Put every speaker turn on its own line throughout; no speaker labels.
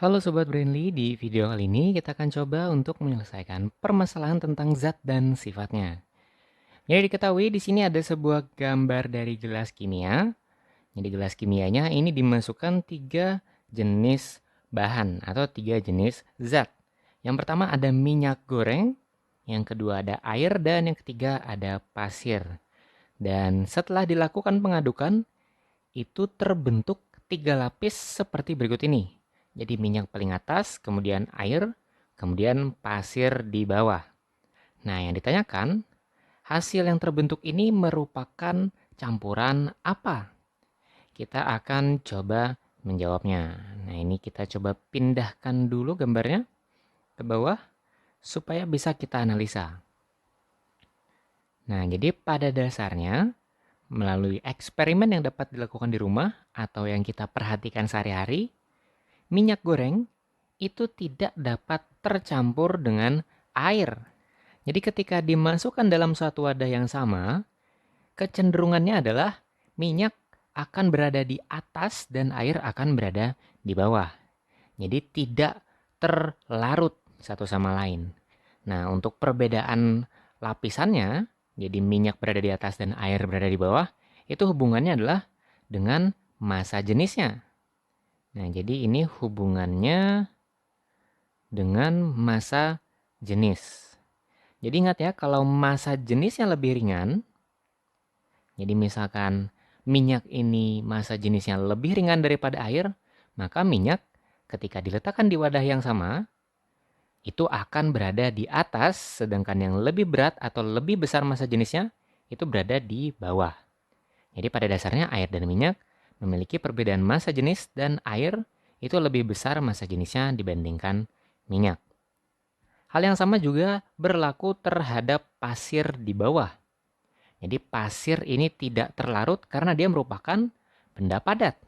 Halo Sobat Brainly, di video kali ini kita akan coba untuk menyelesaikan permasalahan tentang zat dan sifatnya. Jadi diketahui di sini ada sebuah gambar dari gelas kimia. Jadi gelas kimianya ini dimasukkan tiga jenis bahan atau tiga jenis zat. Yang pertama ada minyak goreng, yang kedua ada air, dan yang ketiga ada pasir. Dan setelah dilakukan pengadukan, itu terbentuk tiga lapis seperti berikut ini. Jadi minyak paling atas, kemudian air, kemudian pasir di bawah. Nah, yang ditanyakan, hasil yang terbentuk ini merupakan campuran apa? Kita akan coba menjawabnya. Nah, ini kita coba pindahkan dulu gambarnya ke bawah supaya bisa kita analisa. Nah, jadi pada dasarnya melalui eksperimen yang dapat dilakukan di rumah atau yang kita perhatikan sehari-hari, minyak goreng itu tidak dapat tercampur dengan air. Jadi ketika dimasukkan dalam suatu wadah yang sama, kecenderungannya adalah minyak akan berada di atas dan air akan berada di bawah. Jadi tidak terlarut satu sama lain. Nah, untuk perbedaan lapisannya, jadi minyak berada di atas dan air berada di bawah, itu hubungannya adalah dengan massa jenisnya. Nah, jadi ini hubungannya dengan massa jenis. Jadi ingat ya, kalau massa jenisnya lebih ringan, jadi misalkan minyak ini massa jenisnya lebih ringan daripada air, maka minyak ketika diletakkan di wadah yang sama, itu akan berada di atas, sedangkan yang lebih berat atau lebih besar massa jenisnya, itu berada di bawah. Jadi pada dasarnya air dan minyak memiliki perbedaan massa jenis dan air itu lebih besar massa jenisnya dibandingkan minyak. Hal yang sama juga berlaku terhadap pasir di bawah. Jadi pasir ini tidak terlarut karena dia merupakan benda padat.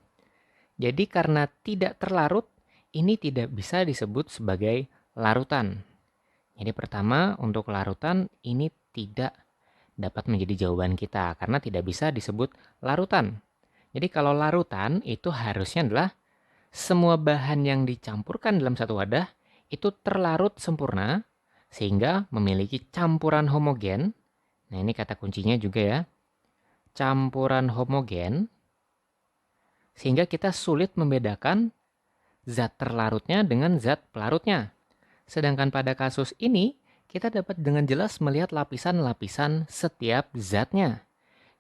Jadi karena tidak terlarut, ini tidak bisa disebut sebagai larutan. Jadi pertama untuk larutan ini tidak dapat menjadi jawaban kita karena tidak bisa disebut larutan. Jadi kalau larutan itu harusnya adalah semua bahan yang dicampurkan dalam satu wadah itu terlarut sempurna sehingga memiliki campuran homogen. Nah, ini kata kuncinya juga ya. Campuran homogen sehingga kita sulit membedakan zat terlarutnya dengan zat pelarutnya. Sedangkan pada kasus ini kita dapat dengan jelas melihat lapisan-lapisan setiap zatnya.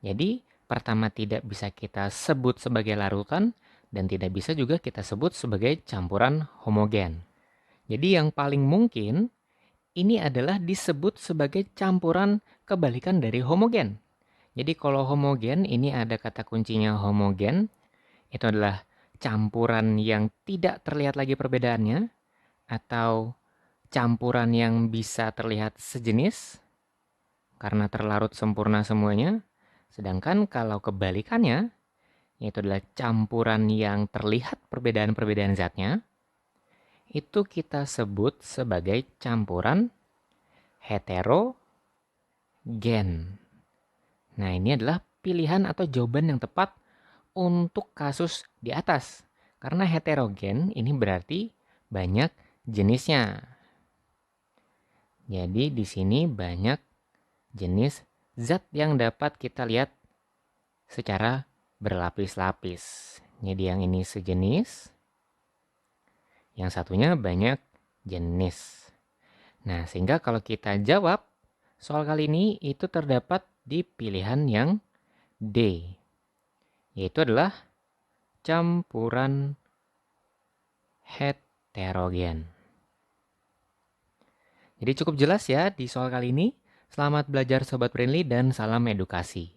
Jadi, pertama tidak bisa kita sebut sebagai larutan dan tidak bisa juga kita sebut sebagai campuran homogen. Jadi yang paling mungkin ini adalah disebut sebagai campuran kebalikan dari homogen. Jadi kalau homogen ini ada kata kuncinya homogen, itu adalah campuran yang tidak terlihat lagi perbedaannya atau campuran yang bisa terlihat sejenis karena terlarut sempurna semuanya. Sedangkan kalau kebalikannya, yaitu adalah campuran yang terlihat perbedaan-perbedaan zatnya, itu kita sebut sebagai campuran heterogen. Nah, ini adalah pilihan atau jawaban yang tepat untuk kasus di atas. Karena heterogen ini berarti banyak jenisnya. Jadi di sini banyak jenis zat yang dapat kita lihat secara berlapis-lapis. Jadi yang ini sejenis, yang satunya banyak jenis. Nah, sehingga kalau kita jawab soal kali ini itu terdapat di pilihan yang D, yaitu adalah campuran heterogen. Jadi cukup jelas ya di soal kali ini. Selamat belajar Sobat Brainly dan salam edukasi.